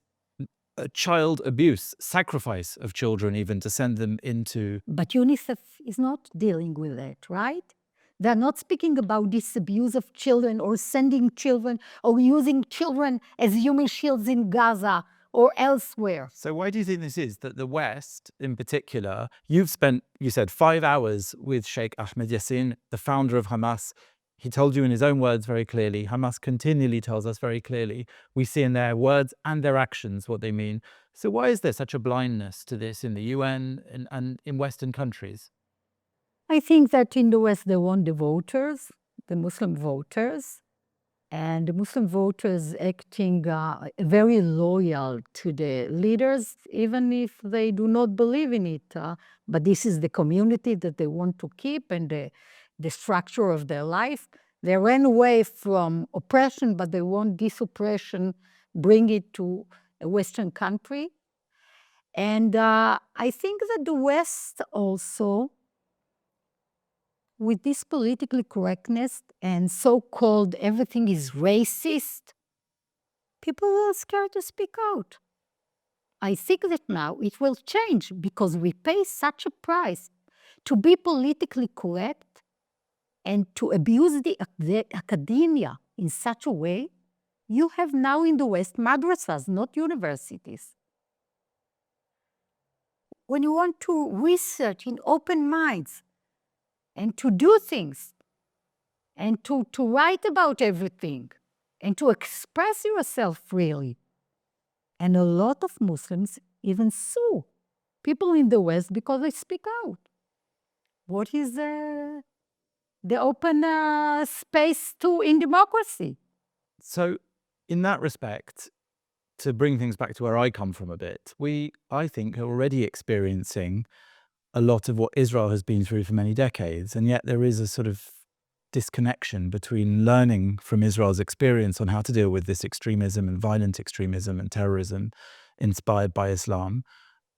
a child abuse, sacrifice of children even to send them into... But UNICEF is not dealing with that, right? They're not speaking about this abuse of children or sending children or using children as human shields in Gaza or elsewhere. So why do you think this is, that the West in particular, you've spent, you said, 5 hours with Sheikh Ahmed Yassin, the founder of Hamas. He told you in his own words very clearly, Hamas continually tells us very clearly, we see in their words and their actions what they mean. So why is there such a blindness to this in the UN and in Western countries? I think that in the West they want the voters, the Muslim voters, and the Muslim voters acting very loyal to the leaders, even if they do not believe in it. But this is the community that they want to keep and the structure of their life. They ran away from oppression, but they want this oppression, bring it to a Western country. And I think that the West also, with this politically correctness and so-called everything is racist, people are scared to speak out. I think that now it will change because we pay such a price to be politically correct and to abuse the academia in such a way. You have now in the West madrasas, not universities. When you want to research in open minds and to do things and to write about everything and to express yourself freely. And a lot of Muslims even sue people in the West because they speak out. What is the open space in democracy? So in that respect, to bring things back to where I come from a bit, we, I think, are already experiencing a lot of what Israel has been through for many decades. And yet there is a sort of disconnection between learning from Israel's experience on how to deal with this extremism and violent extremism and terrorism inspired by Islam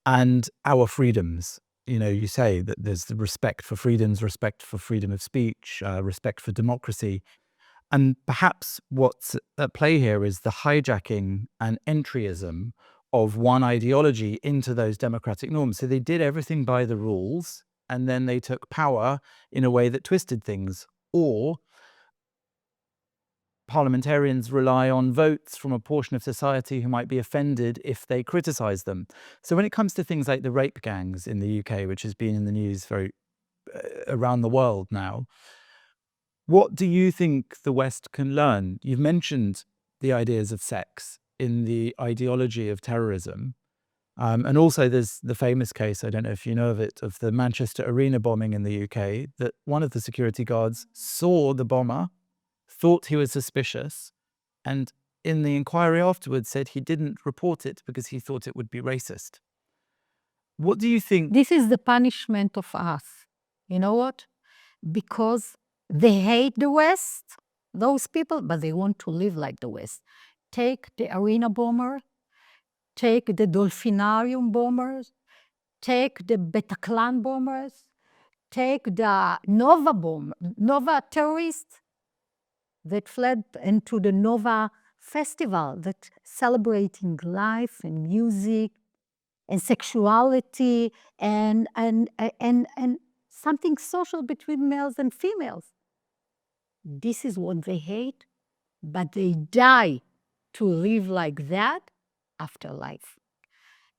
and our freedoms. You know, you say that there's the respect for freedoms, respect for freedom of speech, respect for democracy. And perhaps what's at play here is the hijacking and entryism of one ideology into those democratic norms. So they did everything by the rules, and then they took power in a way that twisted things. Or parliamentarians rely on votes from a portion of society who might be offended if they criticize them. So when it comes to things like the rape gangs in the UK, which has been in the news very around the world now, what do you think the West can learn? You've mentioned the ideas of sex in the ideology of terrorism. And also there's the famous case, I don't know if you know of it, of the Manchester Arena bombing in the UK, that one of the security guards saw the bomber, thought he was suspicious, and in the inquiry afterwards said he didn't report it because he thought it would be racist. What do you think? This is the punishment of us. You know what? Because they hate the West, those people, but they want to live like the West. Take the arena bomber, take the Dolphinarium bombers, take the Bataclan bombers, take the Nova terrorists that fled into the Nova festival that celebrating life and music and sexuality and something social between males and females. This is what they hate, but they die to live like that after life.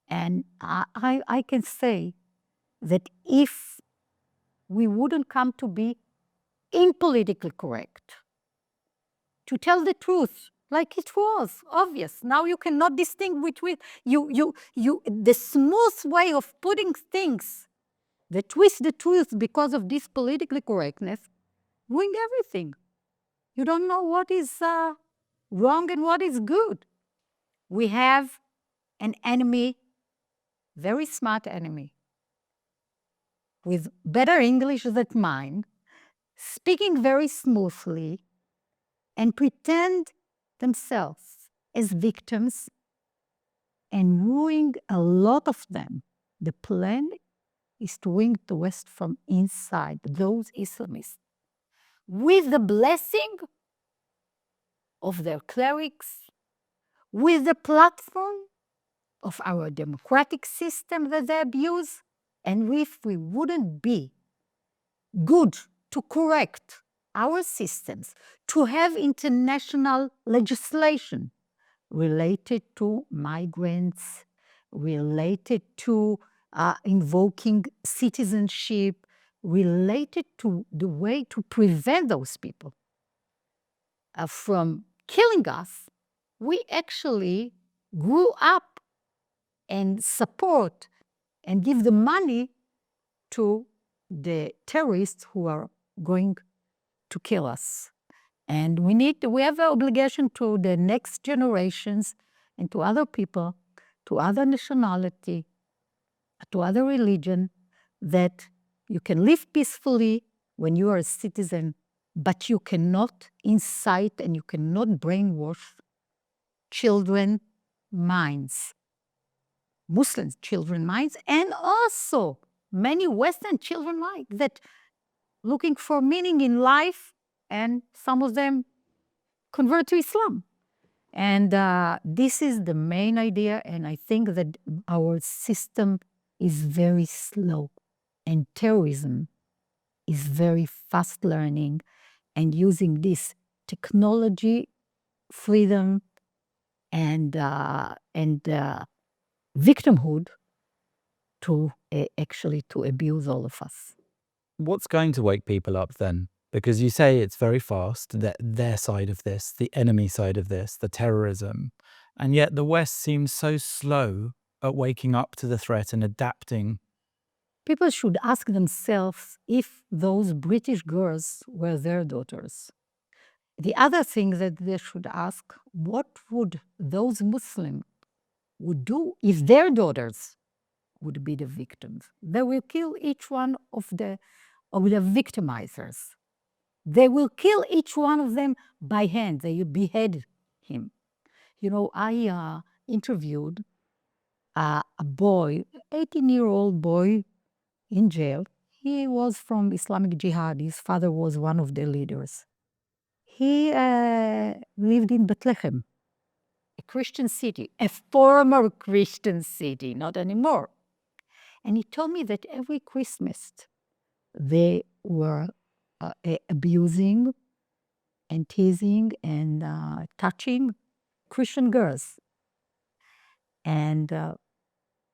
And I can say that if we wouldn't come to be impolitically correct, to tell the truth like it was obvious. Now you cannot distinguish between the smooth way of putting things, the twist the truth because of this politically correctness, ruin everything. You don't know what is wrong and what is good. We have an enemy, very smart enemy, with better English than mine, speaking very smoothly, and pretend themselves as victims and wooing a lot of them. The plan is to wing the West from inside, those Islamists, with the blessing of their clerics, with the platform of our democratic system that they abuse. And if we wouldn't be good to correct our systems, to have international legislation related to migrants, related to invoking citizenship, related to the way to prevent those people from killing us, we actually grew up and support and give the money to the terrorists who are going to kill us. And we have an obligation to the next generations and to other people, to other nationality, to other religion, that you can live peacefully when you are a citizen, but you cannot incite and you cannot brainwash children minds, Muslim children minds, and also many Western children minds that looking for meaning in life, and some of them convert to Islam. And this is the main idea, and I think that our system is very slow, and terrorism is very fast learning and using this technology, freedom, and victimhood to actually to abuse all of us. What's going to wake people up then? Because you say it's very fast, that their side of this, the enemy side of this, the terrorism, and yet the West seems so slow at waking up to the threat and adapting. People should ask themselves if those British girls were their daughters. The other thing that they should ask, what would those Muslims would do if their daughters would be the victims? They will kill each one of the victimizers. They will kill each one of them by hand. They will behead him. You know, I interviewed a boy, 18-year-old boy in jail. He was from Islamic Jihad. His father was one of the leaders. He lived in Bethlehem, a Christian city, a former Christian city, not anymore. And he told me that every Christmas they were abusing and teasing and touching Christian girls. And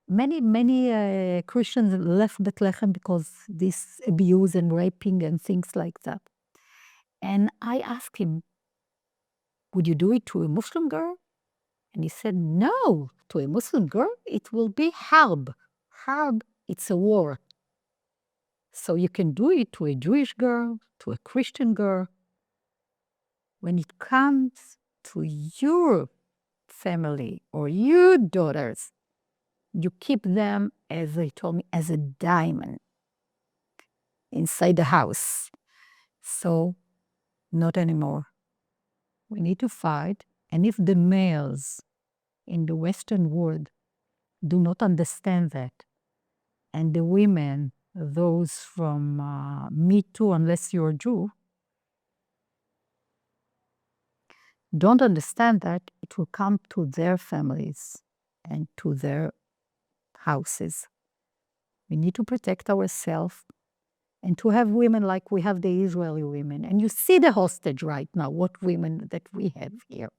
many Christians left Bethlehem because this abuse and raping and things like that. And I asked him, would you do it to a Muslim girl? And he said, no, to a Muslim girl, it will be harb. Harb, it's a war. So you can do it to a Jewish girl, to a Christian girl. When it comes to your family or your daughters, you keep them, as they told me, as a diamond inside the house. So, not anymore. We need to fight. And if the males in the Western world do not understand that, and the women, those from Me Too, unless you're a Jew, don't understand that, it will come to their families and to their houses. We need to protect ourselves and to have women like we have the Israeli women. And you see the hostage right now, what women that we have here.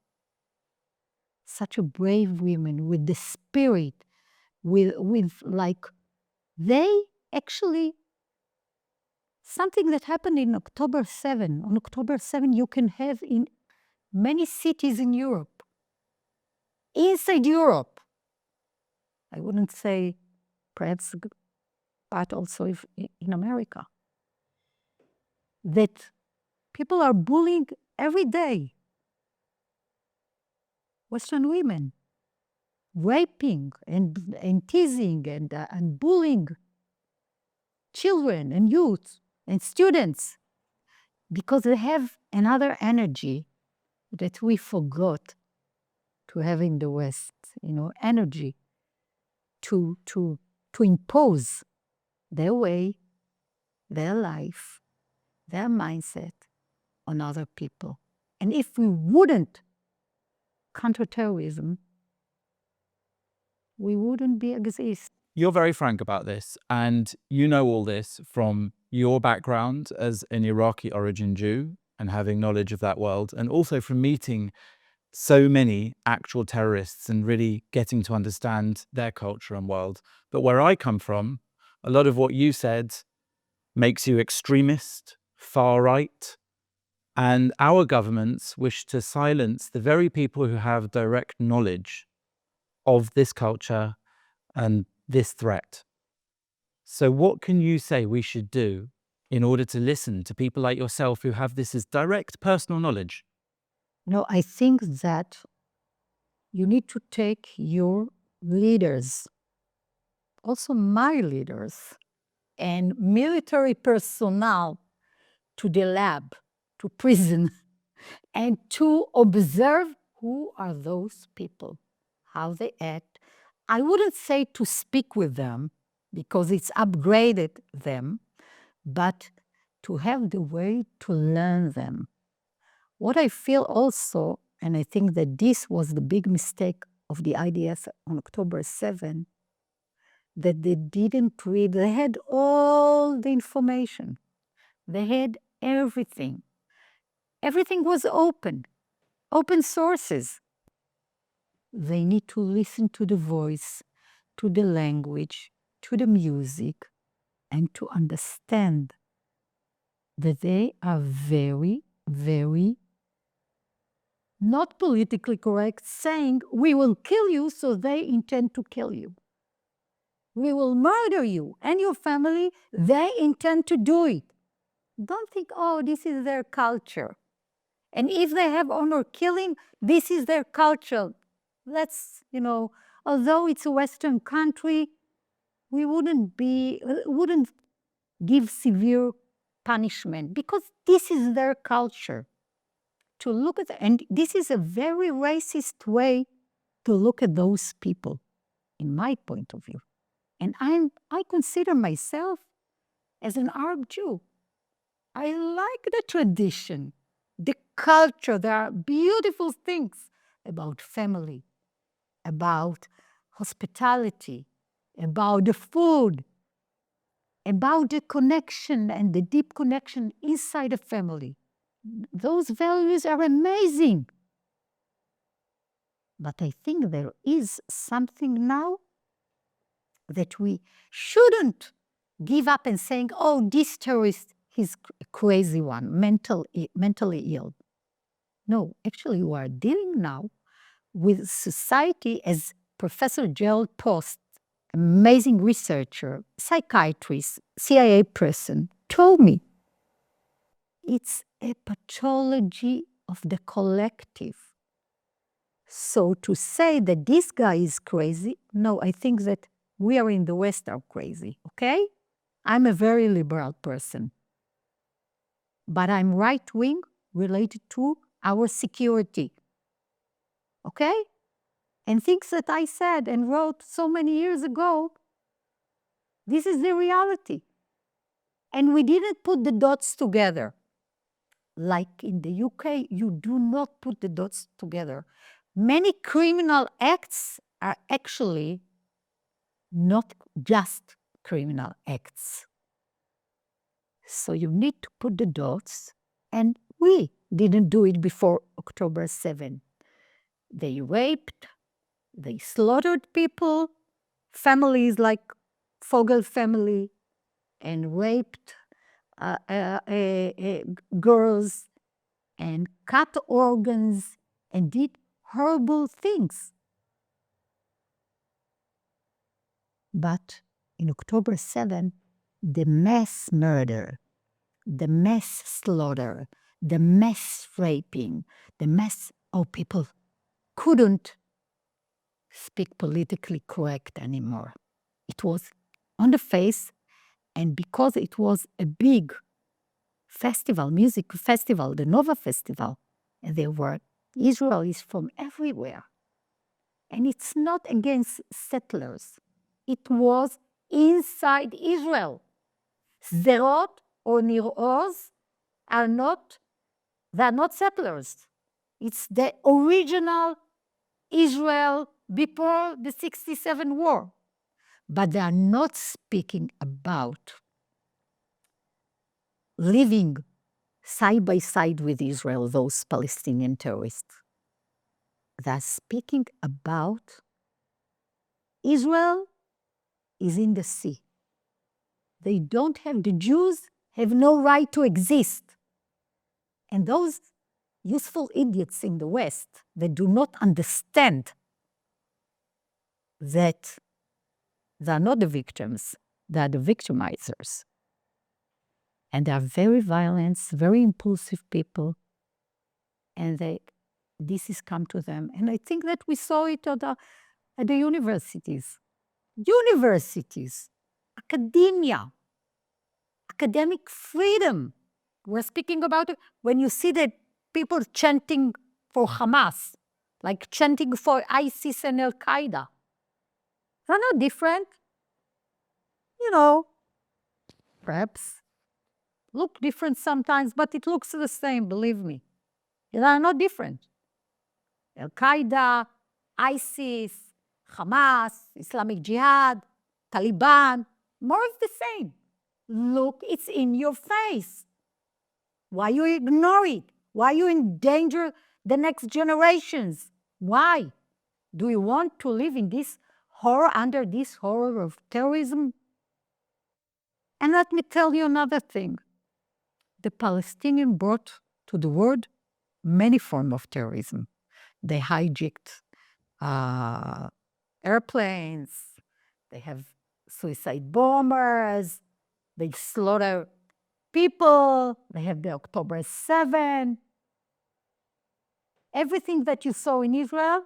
Such a brave women with the spirit, with like, they actually, something that happened in October 7. On October 7, you can have in many cities in Europe, inside Europe, I wouldn't say perhaps, but also in America, that people are bullying every day Western women, raping and teasing and bullying children and youth and students because they have another energy that we forgot to have in the West, energy to impose their way, their life, their mindset on other people. And if we wouldn't counter-terrorism, we wouldn't exist. You're very frank about this, and you know all this from your background as an Iraqi origin Jew and having knowledge of that world, and also from meeting so many actual terrorists and really getting to understand their culture and world. But where I come from, a lot of what you said makes you extremist, far right, and our governments wish to silence the very people who have direct knowledge of this culture and this threat. So what can you say we should do in order to listen to people like yourself who have this as direct personal knowledge? No, I think that you need to take your leaders, also my leaders, and military personnel to the lab, to prison, and to observe who are those people, how they act. I wouldn't say to speak with them because it's upgraded them, but to have the way to learn them. What I feel also, and I think that this was the big mistake of the IDF on October 7, that they didn't read. They had all the information. They had everything. Everything was open sources. They need to listen to the voice, to the language, to the music, and to understand that they are very, very not politically correct, saying, we will kill you, so they intend to kill you. We will murder you and your family, they intend to do it. Don't think, oh, this is their culture. And if they have honor killing, this is their culture. Let's, although it's a Western country, we wouldn't give severe punishment because this is their culture. To look at, and this is a very racist way to look at those people, in my point of view. And I consider myself as an Arab Jew. I like the tradition, the culture. There are beautiful things about family, about hospitality, about the food, about the connection and the deep connection inside a family. Those values are amazing. But I think there is something now that we shouldn't give up and saying, oh, this terrorist, he's a crazy one, mentally ill. No, actually, we are dealing now with society, as Professor Gerald Post, amazing researcher, psychiatrist, CIA person, told me. It's a pathology of the collective. So to say that this guy is crazy, no, I think that we are in the West are crazy, okay? I'm a very liberal person, but I'm right-wing related to our security, okay? And things that I said and wrote so many years ago, this is the reality. And we didn't put the dots together. Like in the UK, you do not put the dots together. Many criminal acts are actually not just criminal acts. So you need to put the dots, and we didn't do it before October 7. They raped, they slaughtered people, families like Fogel family, and raped girls, and cut organs, and did horrible things. But in October 7, the mass murder, the mass slaughter, the mass raping, people couldn't speak politically correct anymore. It was on the face, and because it was a big festival, music festival, the Nova Festival, and there were Israelis from everywhere. And it's not against settlers. It was inside Israel. Sderot or Nir Oz they're not settlers. It's the original Israel before the 67 war. But they are not speaking about living side by side with Israel, those Palestinian terrorists. They're speaking about Israel is in the sea. The Jews have no right to exist. And those useful idiots in the West that do not understand that they are not the victims, they are the victimizers. And they are very violent, very impulsive people. And this has come to them. And I think that we saw it at the universities. Universities, academia, academic freedom. We're speaking about it when you see that people chanting for Hamas, like chanting for ISIS and Al Qaeda. They're not different. Perhaps look different sometimes, but it looks the same, believe me. They are not different. Al Qaeda, ISIS, Hamas, Islamic Jihad, Taliban, more of the same. Look, it's in your face. Why you ignore it? Why you endanger the next generations? Why? Do you want to live in this horror, under this horror of terrorism? And let me tell you another thing. The Palestinians brought to the world many forms of terrorism. They hijacked airplanes. They have suicide bombers. They slaughter people. They have the October 7. Everything that you saw in Israel,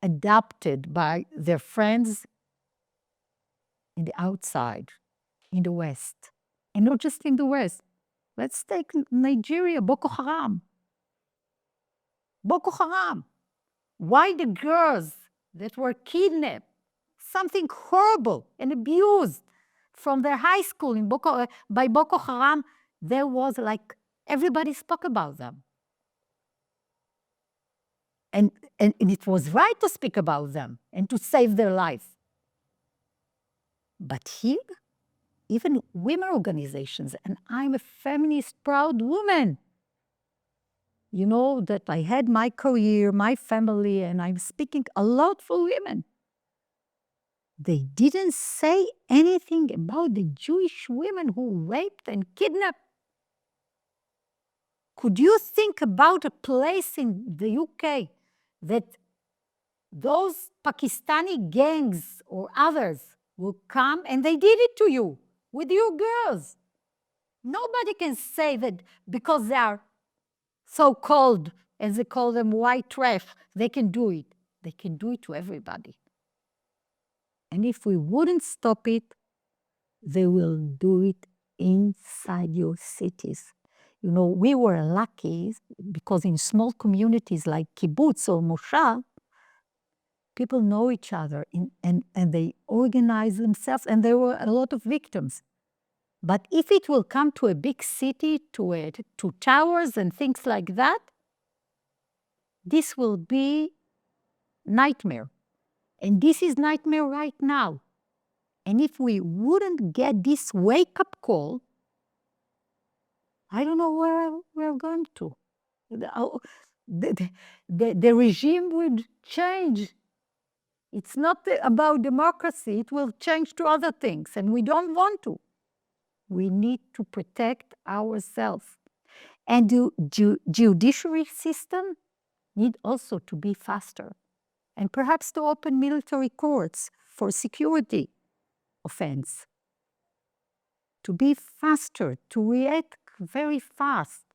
adopted by their friends in the outside, in the West. And not just in the West. Let's take Nigeria, Boko Haram. Boko Haram. Why the girls that were kidnapped, something horrible and abused from their high school by Boko Haram, there was like, everybody spoke about them. And it was right to speak about them and to save their life. But here, even women organizations, and I'm a feminist, proud woman. You know that I had my career, my family, and I'm speaking a lot for women. They didn't say anything about the Jewish women who raped and kidnapped. Could you think about a place in the UK that those Pakistani gangs or others will come and they did it to you with your girls? Nobody can say that because they are so-called, as they call them, white trash, they can do it. They can do it to everybody. And if we wouldn't stop it, they will do it inside your cities. You know, we were lucky because in small communities like kibbutz or moshav, people know each other and they organize themselves, and there were a lot of victims. But if it will come to a big city, to towers and things like that, this will be nightmare. And this is nightmare right now. And if we wouldn't get this wake-up call, I don't know where we're going to. The regime would change. It's not about democracy. It will change to other things, and we don't want to. We need to protect ourselves. And the judiciary system need also to be faster, and perhaps to open military courts for security offense. To be faster, to react very fast,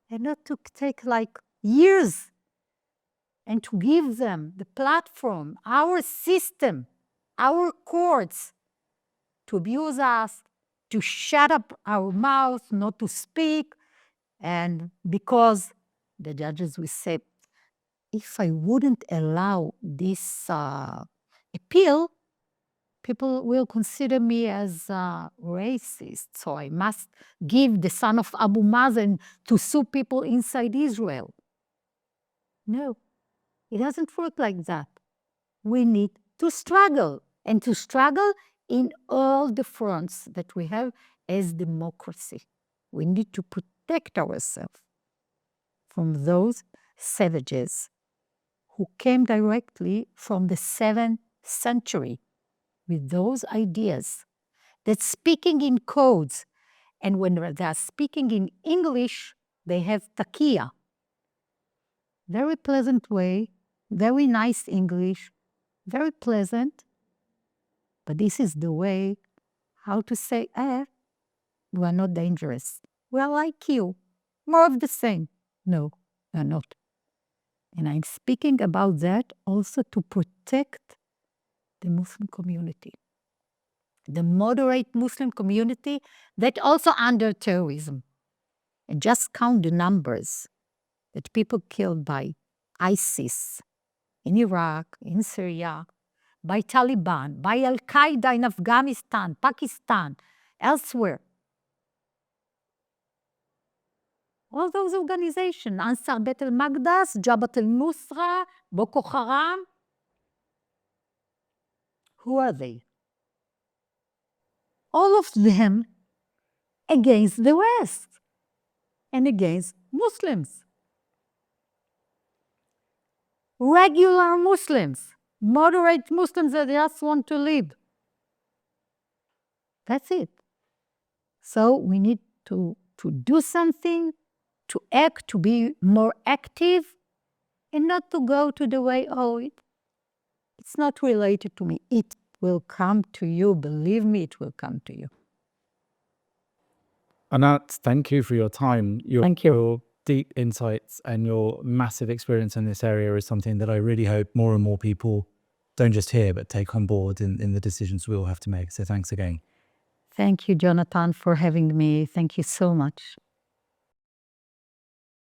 and not to take like years, and to give them the platform, our system, our courts, to abuse us, to shut up our mouth, not to speak. And because the judges will say, if I wouldn't allow this appeal, people will consider me as racist. So I must give the son of Abu Mazen to sue people inside Israel. No, it doesn't work like that. We need to struggle, and to struggle in all the fronts that we have as democracy. We need to protect ourselves from those savages who came directly from the 7th century with those ideas that speaking in codes, and when they are speaking in English, they have takia. Very pleasant way, very nice English, very pleasant, but this is the way how to say, we are not dangerous. We are like you, more of the same. No, we are not. And I'm speaking about that also to protect the Muslim community, the moderate Muslim community that also under terrorism. And just count the numbers that people killed by ISIS in Iraq, in Syria, by Taliban, by Al-Qaeda in Afghanistan, Pakistan, elsewhere. All those organizations, Ansar Bet al-Maqdas, Jabhat al-Nusra, Boko Haram, who are they? All of them against the West and against Muslims. Regular Muslims, moderate Muslims that just want to live. That's it. So we need to do something, to act, to be more active, and not to go to the way, it's not related to me. It will come to you. Believe me, it will come to you. Anat, thank you for your time. Thank you. Your deep insights and your massive experience in this area is something that I really hope more and more people don't just hear, but take on board in the decisions we all have to make. So thanks again. Thank you, Jonathan, for having me. Thank you so much.